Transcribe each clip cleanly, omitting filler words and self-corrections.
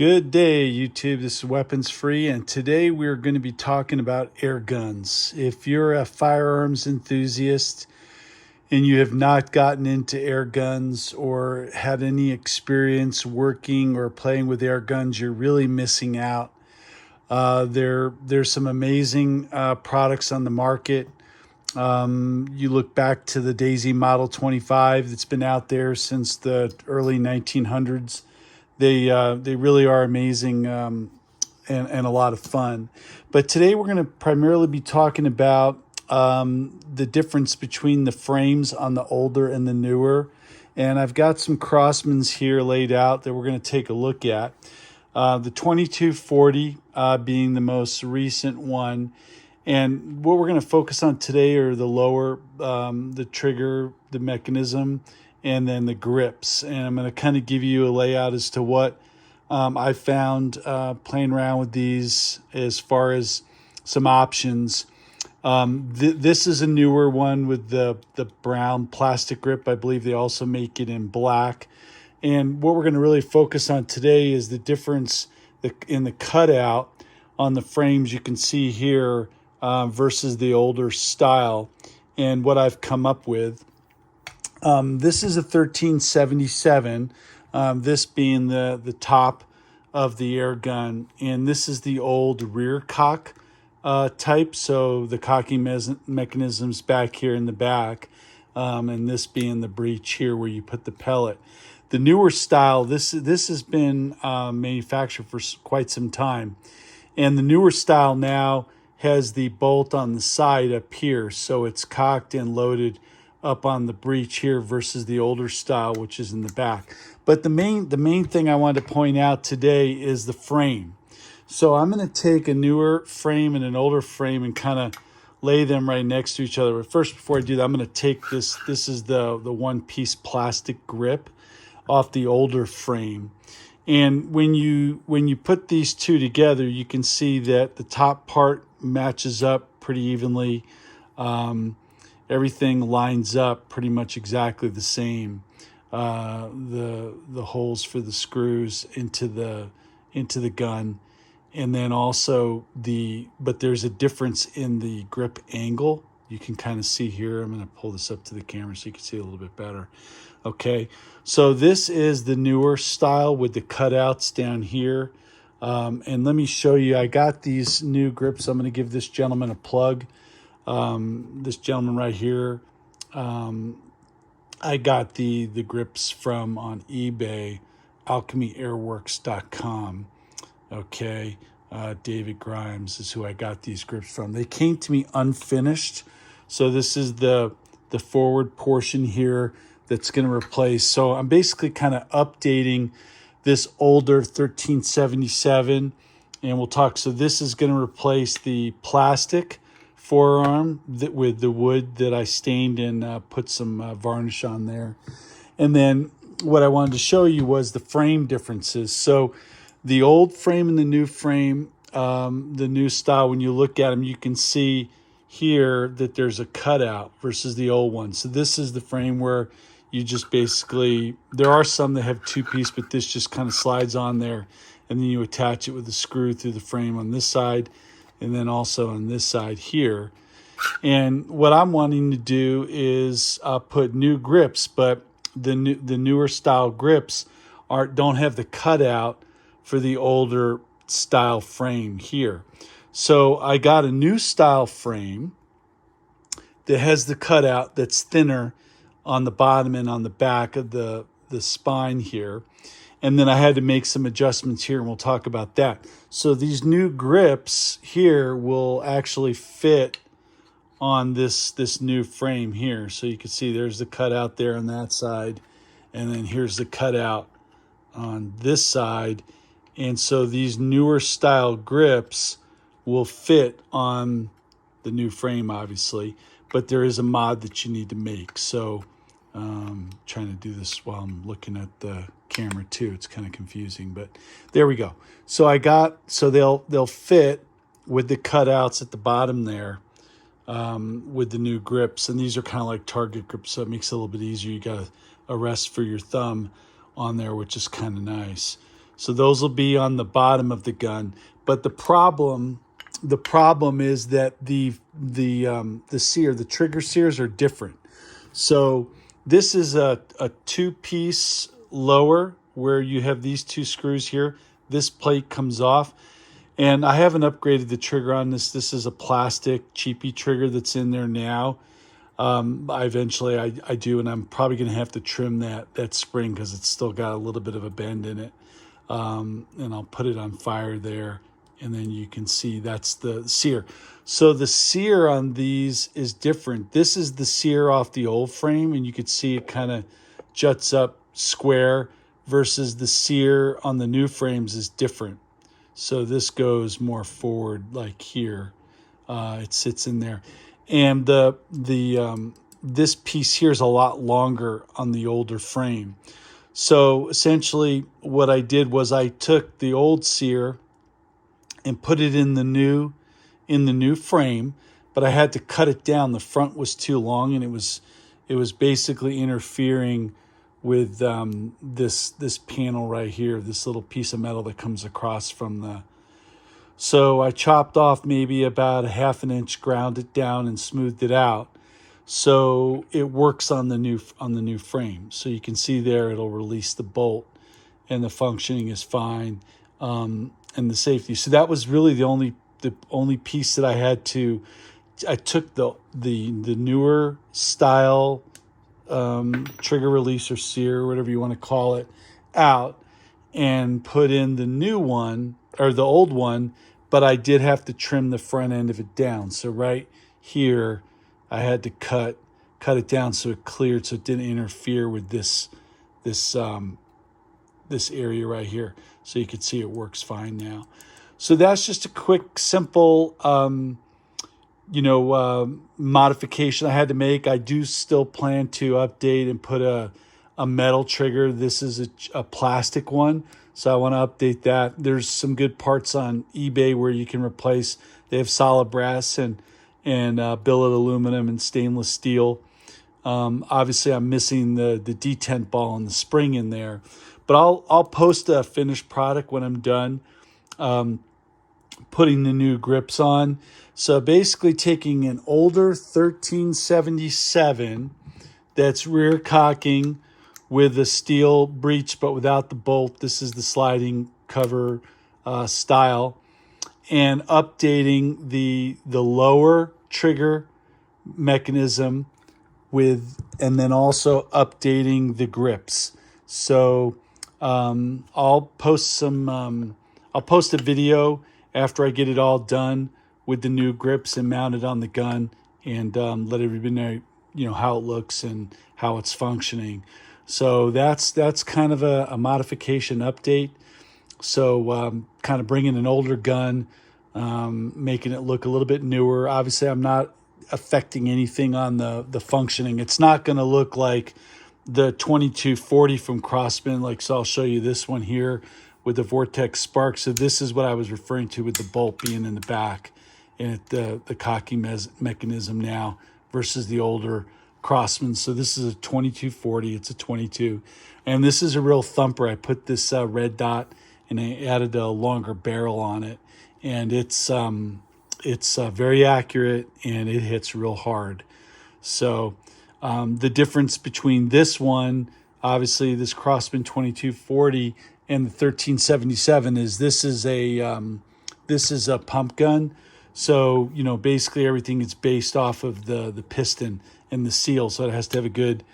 Good day, YouTube. This is Weapons Free, and today we're going to be talking about air guns. If you're a firearms enthusiast and you have not gotten into air guns or had any experience working or playing with air guns, you're really missing out. There's some amazing products on the market. You look back to the Daisy Model 25 that's been out there since the early 1900s. They really are amazing and a lot of fun. But today we're going to primarily be talking about the difference between the frames on the older and the newer. And I've got some Crosmans here laid out that we're going to take a look at. The 2240 being the most recent one. And what we're going to focus on today are the lower, the trigger, the mechanism, and then the grips. And I'm going to kind of give you a layout as to what I found playing around with these as far as some options. This is a newer one with the brown plastic grip. I believe they also make it in black. And what we're going to really focus on today is the difference in the cutout on the frames you can see here versus the older style and what I've come up with. This is a 1377, this being the top of the air gun. And this is the old rear cock type. So the cocking mechanism's back here in the back. And this being the breech here where you put the pellet. The newer style, this has been manufactured for quite some time. And the newer style now has the bolt on the side up here. So it's cocked and loaded up on the breech here versus the older style, which is in the back. But the main thing I wanted to point out today is the frame. So I'm going to take a newer frame and an older frame and kind of lay them right next to each other. But first, before I do that, I'm going to take this is the one-piece plastic grip off the older frame. And when you put these two together, you can see that the top part matches up pretty evenly. Everything lines up pretty much exactly the same. The holes for the screws into the gun, and then also but there's a difference in the grip angle. You can kind of see here. I'm going to pull this up to the camera so you can see a little bit better. Okay, so this is the newer style with the cutouts down here. And let me show you. I got these new grips. I'm going to give this gentleman a plug. This gentleman right here, I got the grips from on eBay, alchemyairworks.com. Okay, David Grimes is who I got these grips from. They came to me unfinished, so this is the forward portion here that's going to replace. So I'm basically kind of updating this older 1377, and we'll talk. So this is going to replace the plastic forearm with the wood that I stained and put some varnish on there. And then what I wanted to show you was the frame differences. So the old frame and the new frame, the new style, when you look at them, you can see here that there's a cutout versus the old one. So this is the frame where you just basically, there are some that have two-piece, but this just kind of slides on there, and then you attach it with a screw through the frame on this side, and then also on this side here. And what I'm wanting to do is put new grips, but the newer style grips don't have the cutout for the older style frame here. So I got a new style frame that has the cutout that's thinner on the bottom and on the back of the spine here. And then I had to make some adjustments here, and we'll talk about that. So these new grips here will actually fit on this new frame here. So you can see there's the cutout there on that side, and then here's the cutout on this side. And so these newer style grips will fit on the new frame, obviously, but there is a mod that you need to make. So trying to do this while I'm looking at the camera too. It's kind of confusing, but there we go. So they'll fit with the cutouts at the bottom there with the new grips. And these are kind of like target grips, so it makes it a little bit easier. You got a rest for your thumb on there, which is kind of nice. So those will be on the bottom of the gun. But the problem is that the sear, the trigger sears are different. So this is a two-piece lower where you have these two screws here. This plate comes off. And I haven't upgraded the trigger on this. This is a plastic cheapy trigger that's in there now. Eventually I do, and I'm probably going to have to trim that spring because it's still got a little bit of a bend in it. And I'll put it on fire there, and then you can see that's the sear. So the sear on these is different. This is the sear off the old frame, and you can see it kind of juts up square, versus the sear on the new frames is different. So this goes more forward, like here. It sits in there, and this piece here is a lot longer on the older frame. So essentially, what I did was I took the old sear and put it in the new frame, but I had to cut it down. The front was too long, and it was basically interfering with this panel right here, this little piece of metal that comes across from the. So I chopped off maybe about a 1/2 inch, ground it down, and smoothed it out, so it works on the new frame. So you can see there it'll release the bolt, and the functioning is fine, and the safety. So that was really the only piece that I had to. I took the newer style trigger release or sear, whatever you want to call it, out, and put in the new one, or the old one, but I did have to trim the front end of it down. So right here, I had to cut it down so it cleared, so it didn't interfere with this area right here. So you can see it works fine now. So that's just a quick, simple modification I had to make. I do still plan to update and put a metal trigger. This is a plastic one, so I want to update that. There's some good parts on eBay where you can replace. They have solid brass and billet aluminum and stainless steel. Obviously, I'm missing the detent ball and the spring in there, but I'll post a finished product when I'm done putting the new grips on. So basically taking an older 1377 that's rear cocking with a steel breech but without the bolt. This is the sliding cover style. And updating the lower trigger mechanism and then also updating the grips. So I'll post a video after I get it all done with the new grips and mounted on the gun, and let everybody know how it looks and how it's functioning. So that's kind of a modification update. So kind of bringing an older gun, making it look a little bit newer. Obviously, I'm not affecting anything on the functioning. It's not going to look like the 2240 from Crosman. So I'll show you this one here with the Vortex Spark. So this is what I was referring to with the bolt being in the back and the cocking mechanism now versus the older Crosman. So this is a 2240. It's a 22. And this is a real thumper. I put this red dot and I added a longer barrel on it. And it's very accurate and it hits real hard. So the difference between this one, obviously this Crosman 2240 and the 1377 is this is a pump gun. So, basically everything is based off of the piston and the seal. So it has to have a good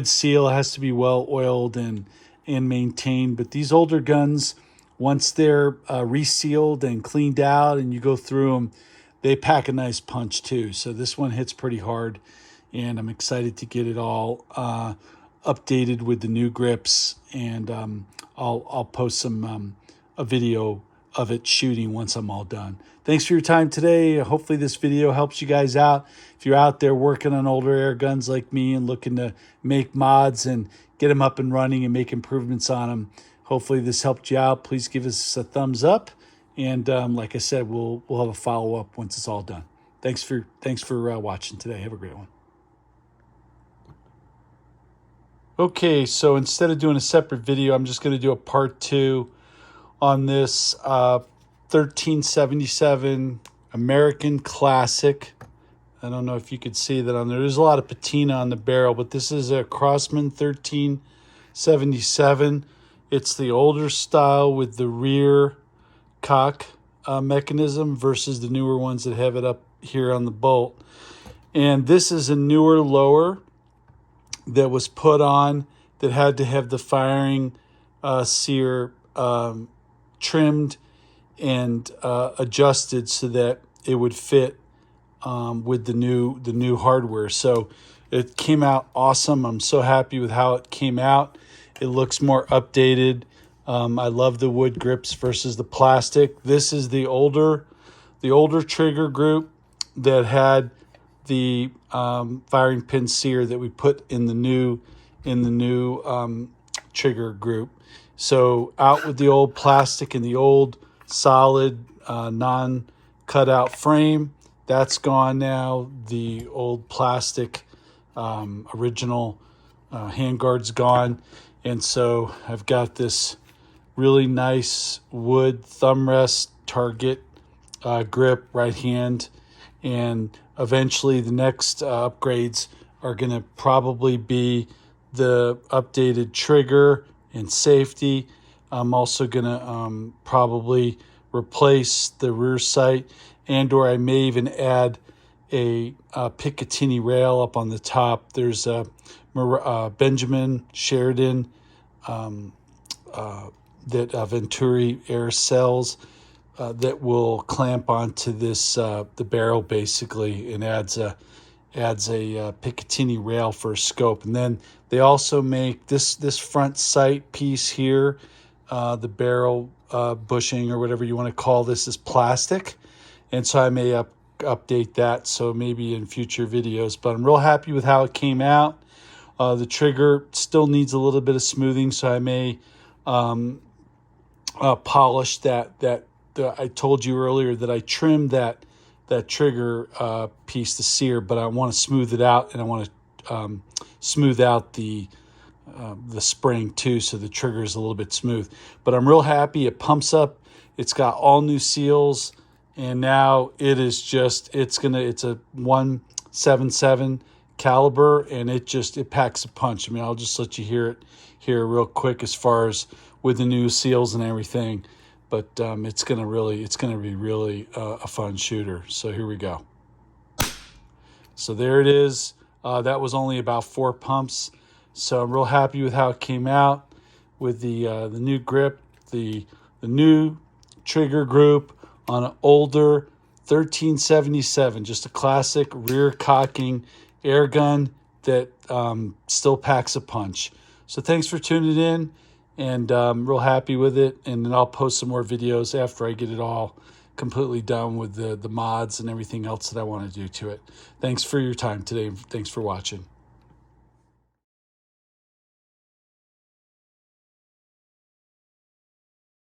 seal. It has to be well oiled and maintained. But these older guns, once they're resealed and cleaned out and you go through them, they pack a nice punch too. So this one hits pretty hard, and I'm excited to get it all updated with the new grips. And I'll post a video of it shooting once I'm all done. Thanks for your time today. Hopefully this video helps you guys out. If you're out there working on older air guns like me and looking to make mods and get them up and running and make improvements on them, hopefully this helped you out. Please give us a thumbs up. And like I said, we'll have a follow-up once it's all done. Thanks for watching today. Have a great one. Okay, so instead of doing a separate video, I'm just going to do a part 2 on this 1377 American Classic. I don't know if you could see that on there. There's a lot of patina on the barrel, but this is a Crosman 1377. It's the older style with the rear cock mechanism versus the newer ones that have it up here on the bolt. And this is a newer lower that was put on that had to have the firing sear trimmed and adjusted so that it would fit with the new hardware. So it came out awesome. I'm so happy with how it came out. It looks more updated. I love the wood grips versus the plastic. This is the older trigger group that had the firing pin sear that we put in the new trigger group. So out with the old plastic and the old solid non-cutout frame. That's gone now. The old plastic original handguard's gone. And so I've got this really nice wood thumb rest target grip, right hand. And eventually the next upgrades are going to probably be the updated trigger and safety. I'm also going to probably replace the rear sight, and or I may even add a Picatinny rail up on the top. There's a Benjamin Sheridan that Venturi air sells that will clamp onto this the barrel basically, and adds a Picatinny rail for a scope. And then they also make this front sight piece here, the barrel bushing or whatever you want to call this, is plastic. And so I may update that, so maybe in future videos. But I'm real happy with how it came out. The trigger still needs a little bit of smoothing, so I may polish that. I told you earlier that I trimmed that trigger piece, the sear, but I want to smooth it out, and I want to smooth out the spring too, so the trigger is a little bit smooth. But I'm real happy. It pumps up. It's got all new seals, and now it is just it's a 177 caliber, and it packs a punch. I mean, I'll just let you hear it here real quick as far as with the new seals and everything. But it's gonna be really a fun shooter. So here we go. So there it is. That was only about 4 pumps. So I'm real happy with how it came out with the new grip, the new trigger group on an older 1377, just a classic rear cocking air gun that still packs a punch. So thanks for tuning in, and I'm real happy with it. And then I'll post some more videos after I get it all completely done with the mods and everything else that I want to do to it. Thanks for your time today. Thanks for watching.